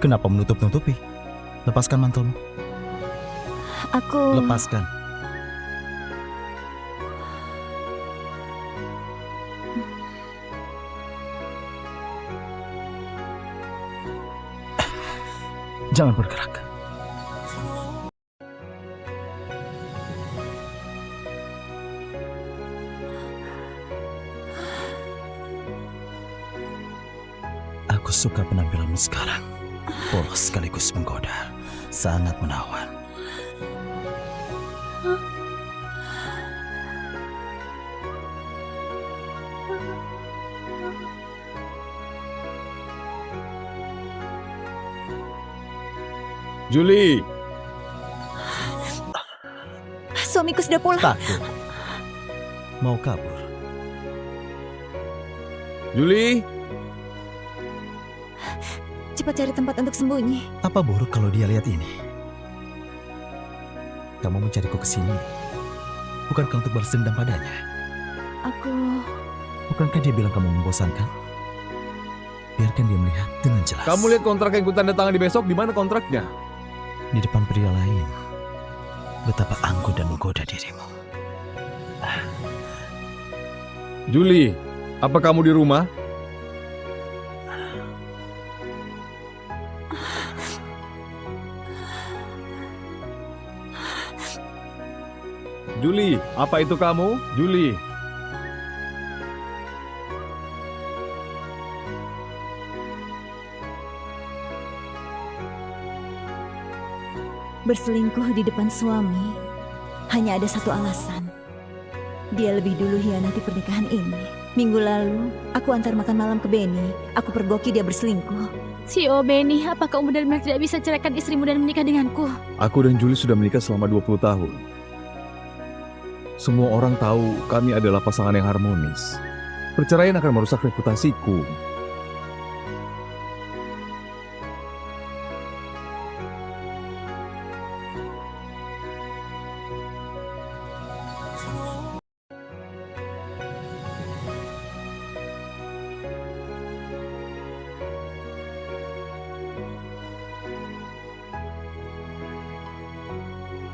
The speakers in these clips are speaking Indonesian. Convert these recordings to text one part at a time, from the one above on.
Kenapa menutup-nutupi? Lepaskan mantelmu. Aku... Lepaskan. Jangan bergerak. Aku suka penampilanmu sekarang. Polos sekaligus menggoda. Sangat menawan. Julie! Suamiku sudah pulang. Takut. Mau kabur. Julie! Cepat cari tempat untuk sembunyi. Apa buruk kalau dia lihat ini? Kamu mencariku ke sini. Bukankah untuk balas dendam padanya? Aku... Bukankah dia bilang kamu membosankan? Biarkan dia melihat dengan jelas. Kamu lihat kontrak yang ku tanda tangan di besok, di mana kontraknya? Di depan pria lain. Betapa angkuh dan menggoda dirimu. Julie, apa kamu di rumah? Julie, apa itu kamu? Julie. Berselingkuh di depan suami hanya ada satu alasan. Dia lebih dulu hianati pernikahan ini. Minggu lalu, aku antar makan malam ke Benny. Aku pergoki dia berselingkuh. Sio Benny, apakah kamu benar-benar tidak bisa ceraikan istrimu dan menikah denganku? Aku dan Julie sudah menikah selama 20 tahun. Semua orang tahu kami adalah pasangan yang harmonis. Perceraian akan merusak reputasiku.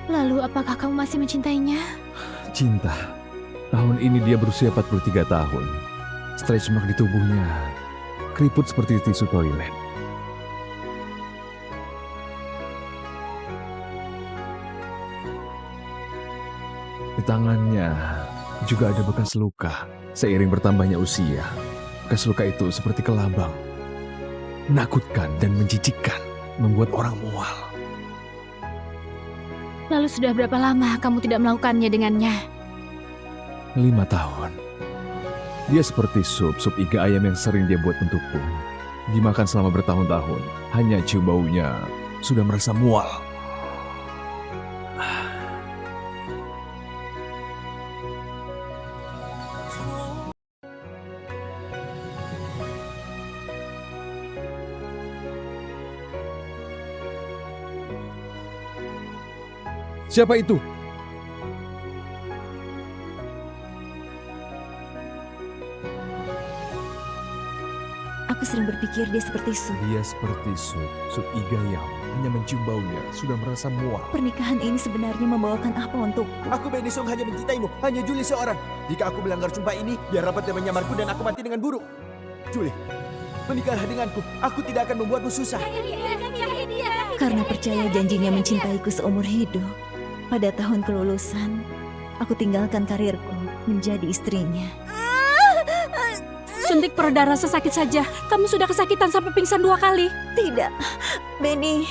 Lalu apakah kamu masih mencintainya? Cinta. Tahun ini dia berusia 43 tahun. Stretch mark di tubuhnya. Keriput seperti tisu toilet. Di tangannya juga ada bekas luka. Seiring bertambahnya usia, bekas luka itu seperti kelabang. Menakutkan dan menjijikkan. Membuat orang mual. Lalu sudah berapa lama kamu tidak melakukannya dengannya? 5 tahun. Dia seperti sup iga ayam yang sering dia buat untukku. Dimakan selama bertahun-tahun. Hanya cium baunya sudah merasa mual. Siapa itu? Aku sering berpikir dia seperti sup. Dia seperti sup iga ayam. Hanya mencium baunya sudah merasa mual. Pernikahan ini sebenarnya membawakan apa untukku? Aku Benny Song hanya mencintaimu, hanya Julie seorang. Jika aku melanggar sumpah ini, biar rapat dan menyamarku dan aku mati dengan buruk. Julie, menikahlah denganku. Aku tidak akan membuatmu susah. Karena percaya janjinya mencintaiku seumur hidup. Pada tahun kelulusan, aku tinggalkan karirku menjadi istrinya. Suntik perdara sesakit saja. Kamu sudah kesakitan sampai pingsan 2 kali. Tidak, Benny.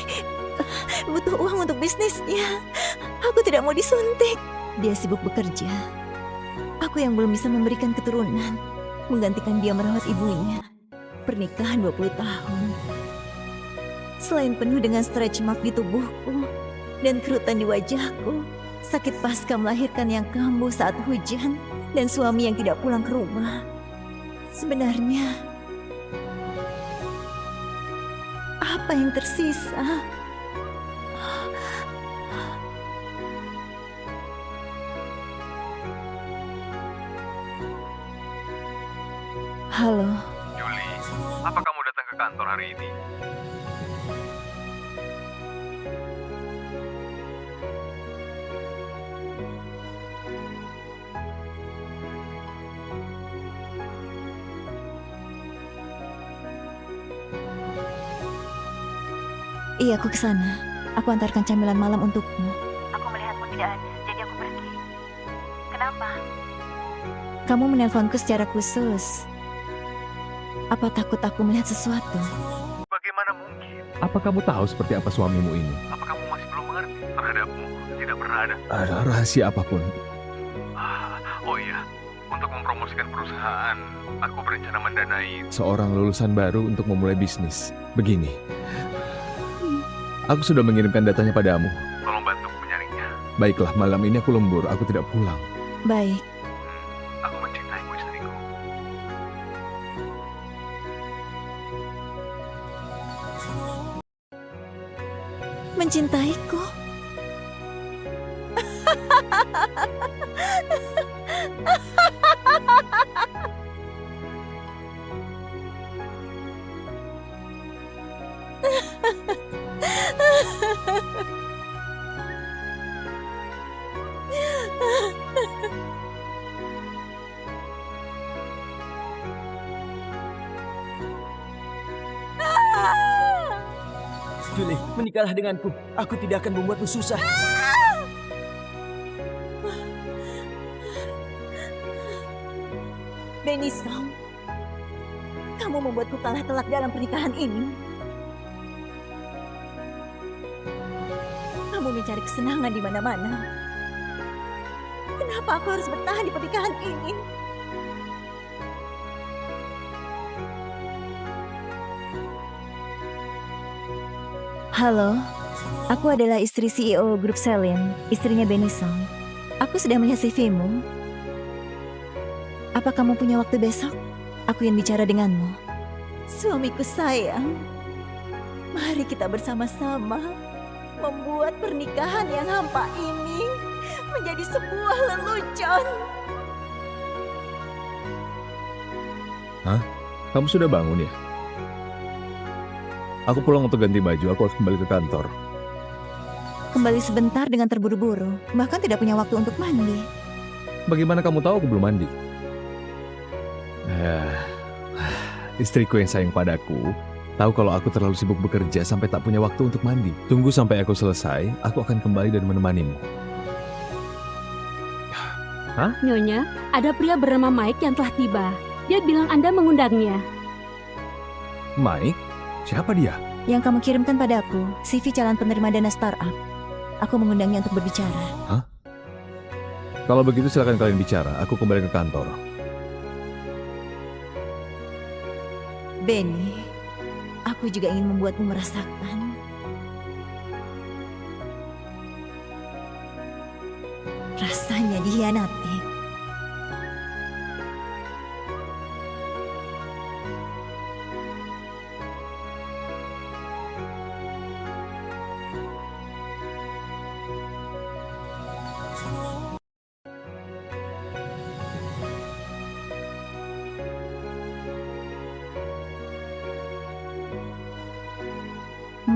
Butuh uang untuk bisnisnya. Aku tidak mau disuntik. Dia sibuk bekerja. Aku yang belum bisa memberikan keturunan, menggantikan dia merawat ibunya. Pernikahan 20 tahun. Selain penuh dengan stretch mark di tubuhku dan kerutan di wajahku, sakit pasca melahirkan yang kambuh saat hujan, dan suami yang tidak pulang ke rumah. Sebenarnya, apa yang tersisa? Halo. Julie, apa kamu datang ke kantor hari ini? Tadi aku ke sana. Aku antarkan camilan malam untukmu. Aku melihatmu tidak ada, jadi aku pergi. Kenapa? Kamu menelponku secara khusus. Apa takut aku melihat sesuatu? Bagaimana mungkin? Apa kamu tahu seperti apa suamimu ini? Apa kamu masih belum mengerti terhadapmu? Tidak pernah ada rahasia apapun. Oh iya, untuk mempromosikan perusahaan, aku berencana mendanai seorang lulusan baru untuk memulai bisnis. Begini, aku sudah mengirimkan datanya padamu. Tolong bantu menyaringnya. Baiklah, malam ini aku lembur, aku tidak pulang. Baik. Aku mencintaimu, istriku. Mencintaiku? Julie, menikahlah denganku. Aku tidak akan membuatmu susah. Benisong, kamu membuatku kalah telak dalam pernikahan ini. Kamu mencari kesenangan di mana-mana. Kenapa aku harus bertahan di pernikahan ini? Halo, aku adalah istri CEO Grup Selin, istrinya Benisong. Aku sudah melihat CV-mu. Apa kamu punya waktu besok? Aku ingin bicara denganmu. Suamiku sayang, mari kita bersama-sama membuat pernikahan yang hampa ini menjadi sebuah lelucon. Hah? Kamu sudah bangun ya? Aku pulang untuk ganti baju, aku harus kembali ke kantor. Kembali sebentar dengan terburu-buru, bahkan tidak punya waktu untuk mandi. Bagaimana kamu tahu aku belum mandi? Istriku yang sayang padaku tahu kalau aku terlalu sibuk bekerja sampai tak punya waktu untuk mandi. Tunggu sampai aku selesai, aku akan kembali dan menemanimu. Nyonya, ada pria bernama Mike yang telah tiba. Dia bilang Anda mengundangnya. Mike? Siapa dia? Yang kamu kirimkan padaku, CV calon penerima dana startup. Aku mengundangnya untuk berbicara. Kalau begitu silakan kalian bicara, aku kembali ke kantor. Benny, aku juga ingin membuatmu merasakan rasanya dikhianati.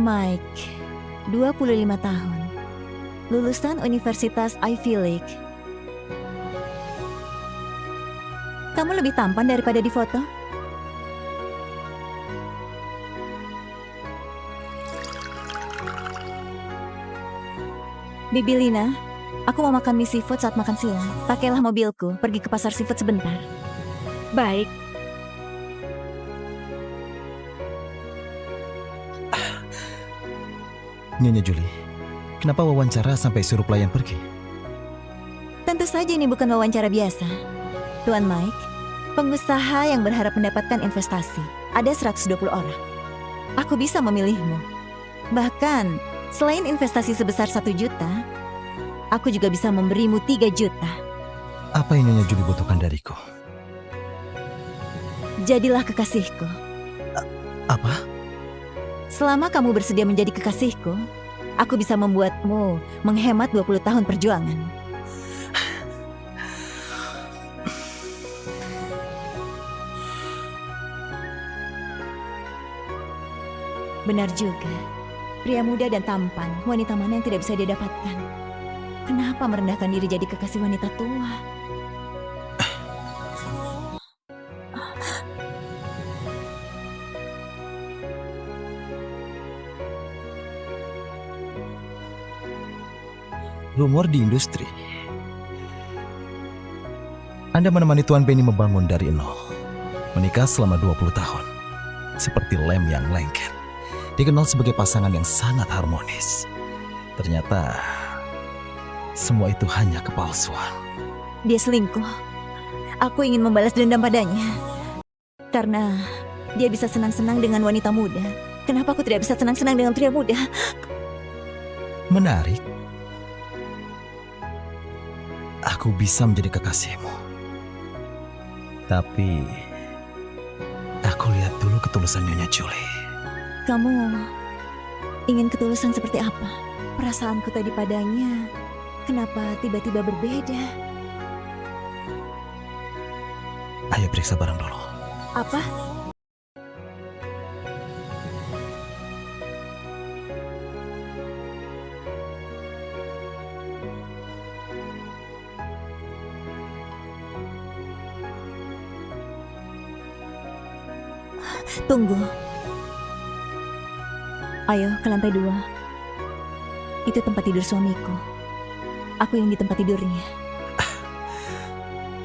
Mike, 25 tahun, lulusan Universitas Ivy League. Kamu lebih tampan daripada di foto. Bibi Lina, aku mau makan mie seafood saat makan siang. Pakailah mobilku, pergi ke pasar seafood sebentar. Baik. Nyonya Julie, kenapa wawancara sampai suruh pelayan pergi? Tentu saja ini bukan wawancara biasa. Tuan Mike, pengusaha yang berharap mendapatkan investasi. Ada 120 orang. Aku bisa memilihmu. Bahkan, selain investasi sebesar 1 juta, aku juga bisa memberimu 3 juta. Apa yang Nyonya Julie butuhkan dariku? Jadilah kekasihku. Apa? Selama kamu bersedia menjadi kekasihku, aku bisa membuatmu menghemat 20 tahun perjuangan. Benar juga, pria muda dan tampan, wanita mana yang tidak bisa dia dapatkan? Kenapa merendahkan diri jadi kekasih wanita tua? Rumor di industri. Anda menemani Tuan Benny membangun dari nol. Menikah selama 20 tahun. Seperti lem yang lengket. Dikenal sebagai pasangan yang sangat harmonis. Ternyata semua itu hanya kepalsuan. Dia selingkuh. Aku ingin membalas dendam padanya. Karena dia bisa senang-senang dengan wanita muda. Kenapa aku tidak bisa senang-senang dengan pria muda? Menarik. Aku bisa menjadi kekasihmu. Tapi aku lihat dulu ketulusan Nyonya Julie. Kamu ingin ketulusan seperti apa? Perasaanku tadi padanya, kenapa tiba-tiba berbeda? Ayo periksa barang dulu. Apa? Tunggu. Ayo ke lantai 2. Itu tempat tidur suamiku. Aku yang di tempat tidurnya.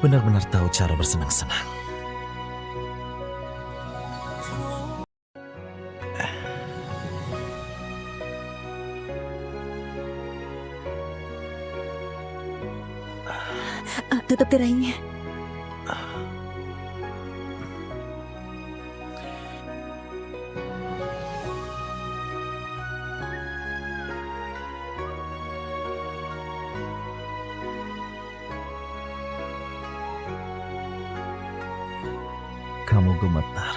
Benar-benar tahu cara bersenang-senang. Tutup tirainya. Kamu gemetar,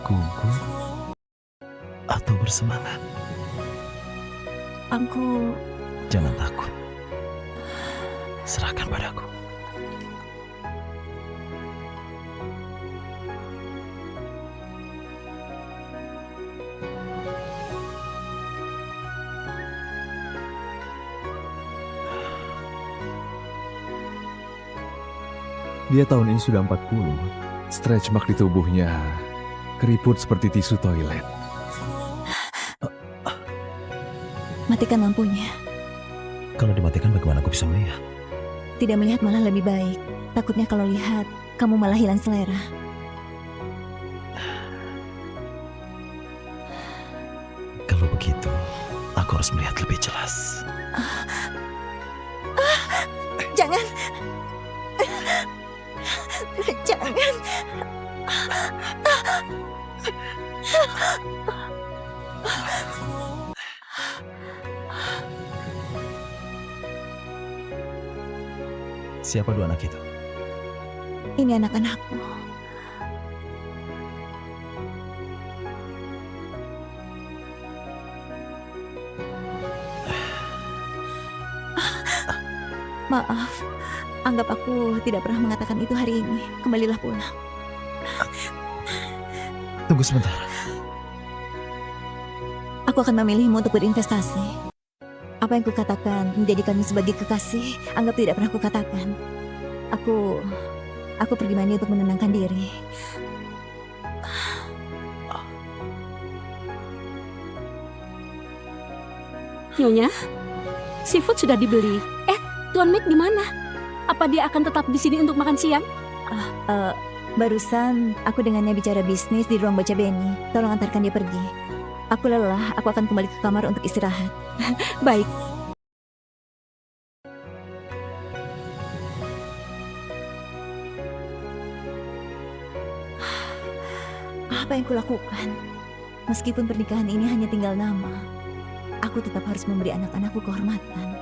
gugup, atau bersemangat? Aku Jangan takut. Serahkan padaku. Dia tahun ini sudah 40. Stretch mark di tubuhnya keriput seperti tisu toilet. matikan lampunya. Kalau dimatikan bagaimana aku bisa melihat? Tidak melihat malah lebih baik. Takutnya kalau lihat, kamu malah hilang selera. Kalau begitu, aku harus melihat lebih jelas. Jangan. Jangan. Siapa dua anak itu? Ini anak-anakku. Maaf, anggap aku tidak pernah mengatakan itu hari ini. Kembalilah pulang. Tunggu sebentar. Aku akan memilihmu untuk berinvestasi. Apa yang kukatakan menjadikanmu sebagai kekasih, anggap tidak pernah kukatakan. Aku pergi mandi untuk menenangkan diri. Nyonya, seafood sudah dibeli. Tuan Mac di mana? Apa dia akan tetap di sini untuk makan siang? Barusan aku dengannya bicara bisnis di ruang baca Benny. Tolong antarkan dia pergi. Aku lelah, aku akan kembali ke kamar untuk istirahat. Baik. Apa yang kulakukan? Meskipun pernikahan ini hanya tinggal nama, aku tetap harus memberi anak-anakku kehormatan.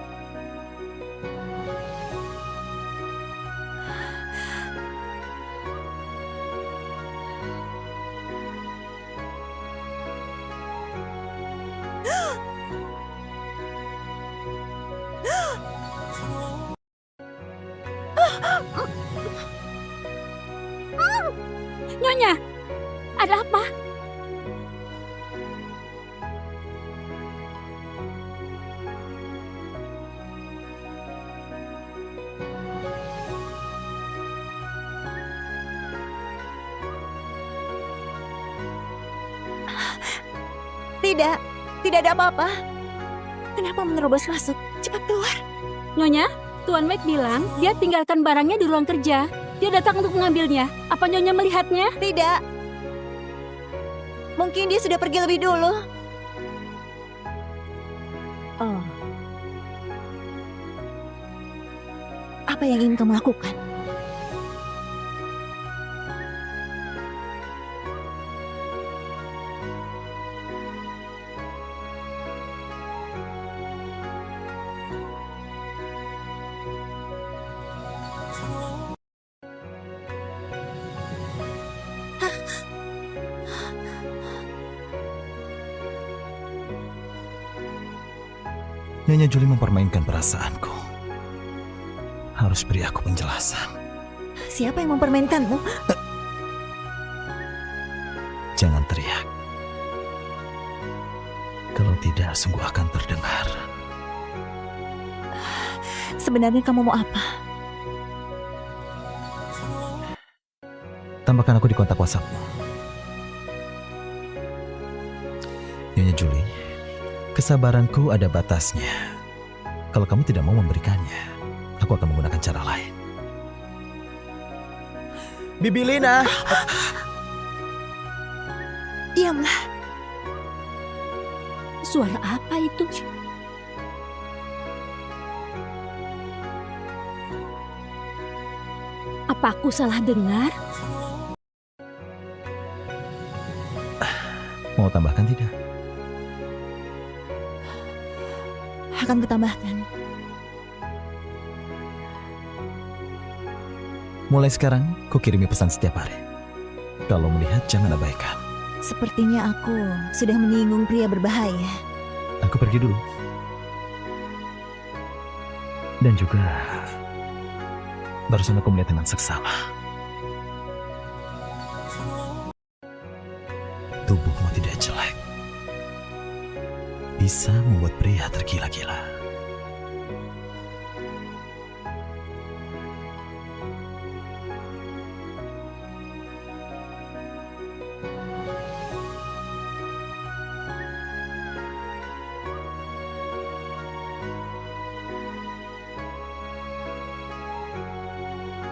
Nyonya, ada apa? Tidak ada apa-apa. Kenapa menerobos masuk? Cepat keluar. Nyonya, Tuan Mac bilang dia tinggalkan barangnya di ruang kerja. Dia datang untuk mengambilnya. Apa Nyonya melihatnya? Tidak. Mungkin dia sudah pergi lebih dulu. Oh. Apa yang ingin kamu lakukan? Nyonya Julie mempermainkan perasaanku. Harus beri aku penjelasan. Siapa yang mempermainkanmu? Jangan teriak. Kalau tidak, sungguh akan terdengar. Sebenarnya kamu mau apa? Tambahkan aku di kontak WhatsAppmu. Nyonya Julie, kesabaranku ada batasnya. Kalau kamu tidak mau memberikannya, aku akan menggunakan cara lain. Bibi Lina. Diamlah. Suara apa itu? Apa aku salah dengar? Mau tambahkan tidak? Akan kutambahkan. Mulai sekarang, ku kirimi pesan setiap hari. Kalau melihat, jangan abaikan. Sepertinya aku sudah menyinggung pria berbahaya. Aku pergi dulu. Dan juga, barusan aku melihat teman seksama. Tubuhmu tidak jelek. Bisa membuat pria tergila-gila.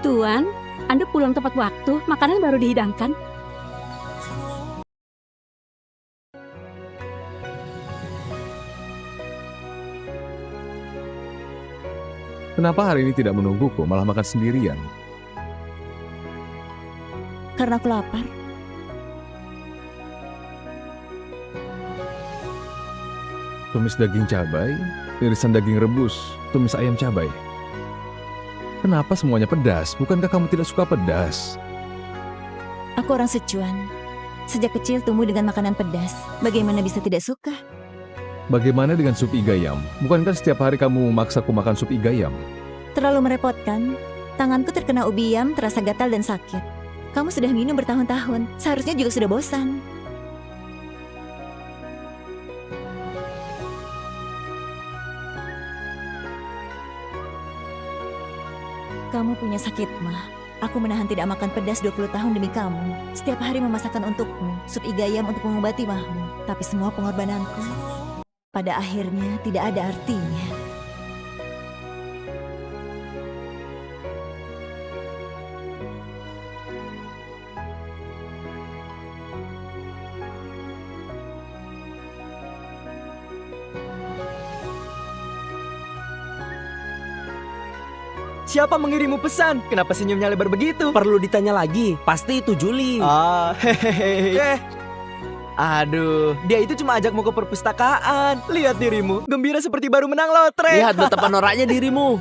Tuan, Anda pulang tepat waktu, makanan baru dihidangkan. Kenapa hari ini tidak menungguku, malah makan sendirian? Karena aku lapar. Tumis daging cabai, irisan daging rebus, tumis ayam cabai. Kenapa semuanya pedas? Bukankah kamu tidak suka pedas? Aku orang Sichuan. Sejak kecil tumbuh dengan makanan pedas. Bagaimana bisa tidak suka? Bagaimana dengan sup iga ayam? Bukankah setiap hari kamu memaksaku makan sup iga ayam? Terlalu merepotkan. Tanganku terkena ubi yam, terasa gatal dan sakit. Kamu sudah minum bertahun-tahun. Seharusnya juga sudah bosan. Kamu punya sakit mah. Aku menahan tidak makan pedas 20 tahun demi kamu. Setiap hari memasakkan untukmu, sup iga ayam untuk mengobati mahmu. Tapi semua pengorbananku, pada akhirnya tidak ada artinya. Siapa mengirimmu pesan? Kenapa senyumnya lebar begitu? Perlu ditanya lagi, pasti itu Julie. Ah, hehehe. Aduh, dia itu cuma ajakmu ke perpustakaan. Lihat dirimu, gembira seperti baru menang lotre. Lihat betapa noraknya dirimu.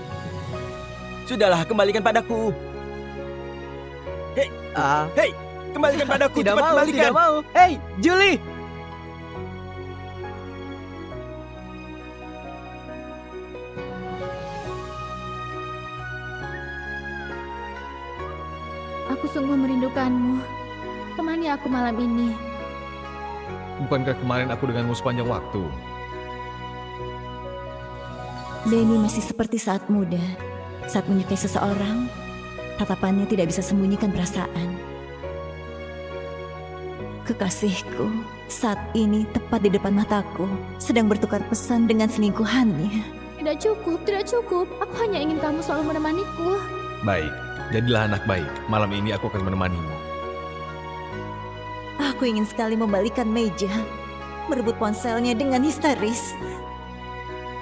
Sudahlah, kembalikan padaku. Hei, kembalikan padaku. Tidak cepat mau, kembalikan. tidak mau. Hei, Julie. Aku sungguh merindukanmu. Temani aku malam ini. Bukankah kemarin aku denganmu sepanjang waktu? Benny masih seperti saat muda. Saat menyukai seseorang, tatapannya tidak bisa sembunyikan perasaan. Kekasihku saat ini tepat di depan mataku sedang bertukar pesan dengan selingkuhannya. Tidak cukup, tidak cukup. Aku hanya ingin kamu selalu menemaniku. Baik, jadilah anak baik. Malam ini aku akan menemanimu. Aku ingin sekali membalikan meja, merebut ponselnya dengan histeris,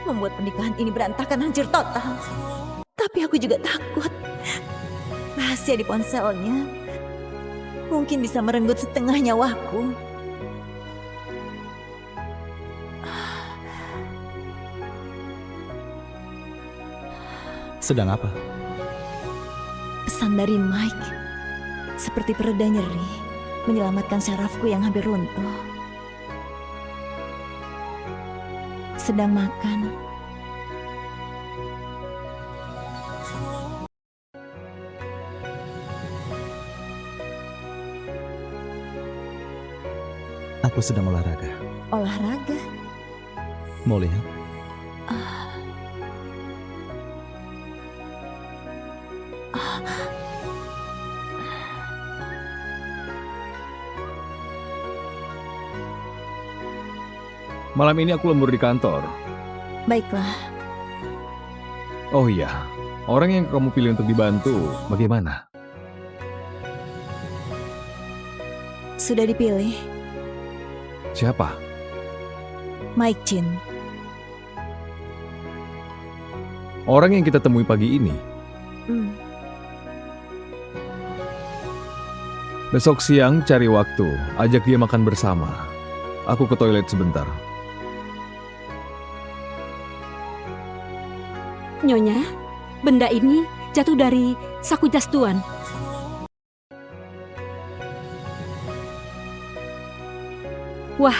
membuat pernikahan ini berantakan hancur total. Tapi aku juga takut rahasia di ponselnya mungkin bisa merenggut setengah nyawaku. Sedang apa? Pesan dari Mike, seperti pereda nyeri, menyelamatkan syarafku yang hampir runtuh. Sedang makan. Aku sedang olahraga. Olahraga? Mau lihat? Malam ini aku lembur di kantor. Baiklah, Oh iya, orang yang kamu pilih untuk dibantu, bagaimana? sudah dipilih. Siapa? Mike Chin. Orang yang kita temui pagi ini. Hmm. Besok siang cari waktu, ajak dia makan bersama. Aku ke toilet sebentar. Nyonya, benda ini jatuh dari saku jas Tuan. Wah,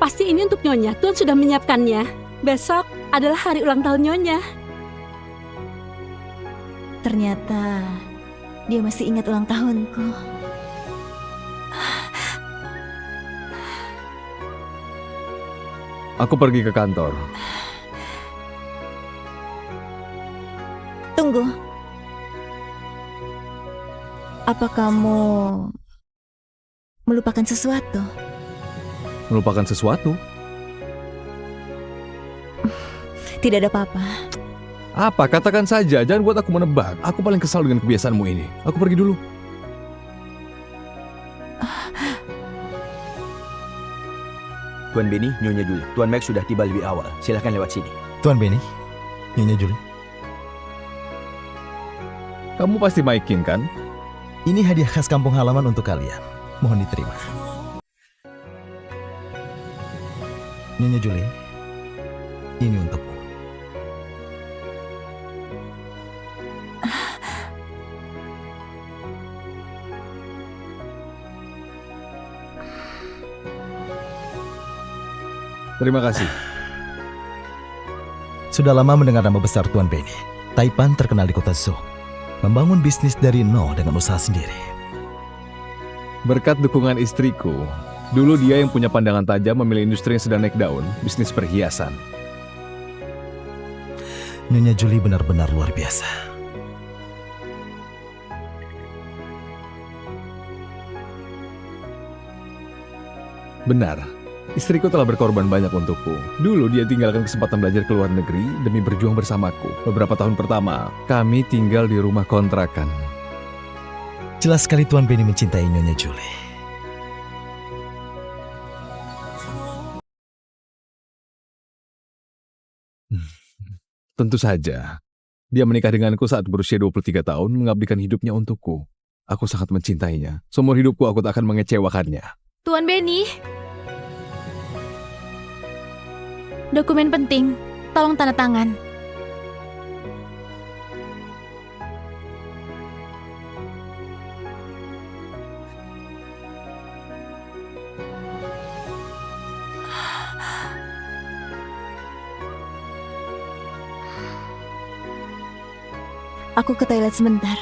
pasti ini untuk Nyonya. Tuan sudah menyiapkannya. Besok adalah hari ulang tahun Nyonya. Ternyata dia masih ingat ulang tahunku. Aku pergi ke kantor. Tunggu. Apa kamu melupakan sesuatu? Melupakan sesuatu? Tidak ada apa-apa. Apa? Katakan saja, jangan buat aku menebak. Aku paling kesal dengan kebiasaanmu ini. Aku pergi dulu. Tuan Benny, Nyonya Julie. Tuan Max sudah tiba lebih awal. Silahkan lewat sini. Tuan Benny, Nyonya Julie. Kamu pasti Maikin kan? Ini hadiah khas kampung halaman untuk kalian. Mohon diterima. Nyonya Julie, ini untukmu. Terima kasih. Sudah lama mendengar nama besar Tuan Benny. Taipan terkenal di kota Zhou. Membangun bisnis dari nol dengan usaha sendiri. Berkat dukungan istriku, dulu dia yang punya pandangan tajam memilih industri yang sedang naik daun, bisnis perhiasan. Nyonya Julie benar-benar luar biasa. Benar, istriku telah berkorban banyak untukku. Dulu dia tinggalkan kesempatan belajar ke luar negeri demi berjuang bersamaku. Beberapa tahun pertama, kami tinggal di rumah kontrakan. Jelas sekali Tuan Benny mencintai Nyonya Julie. Tentu saja, dia menikah denganku saat berusia 23 tahun, mengabdikan hidupnya untukku. Aku sangat mencintainya. Seumur hidupku aku tak akan mengecewakannya. Tuan Benny. Dokumen penting. Tolong tanda tangan. Aku ke toilet sebentar.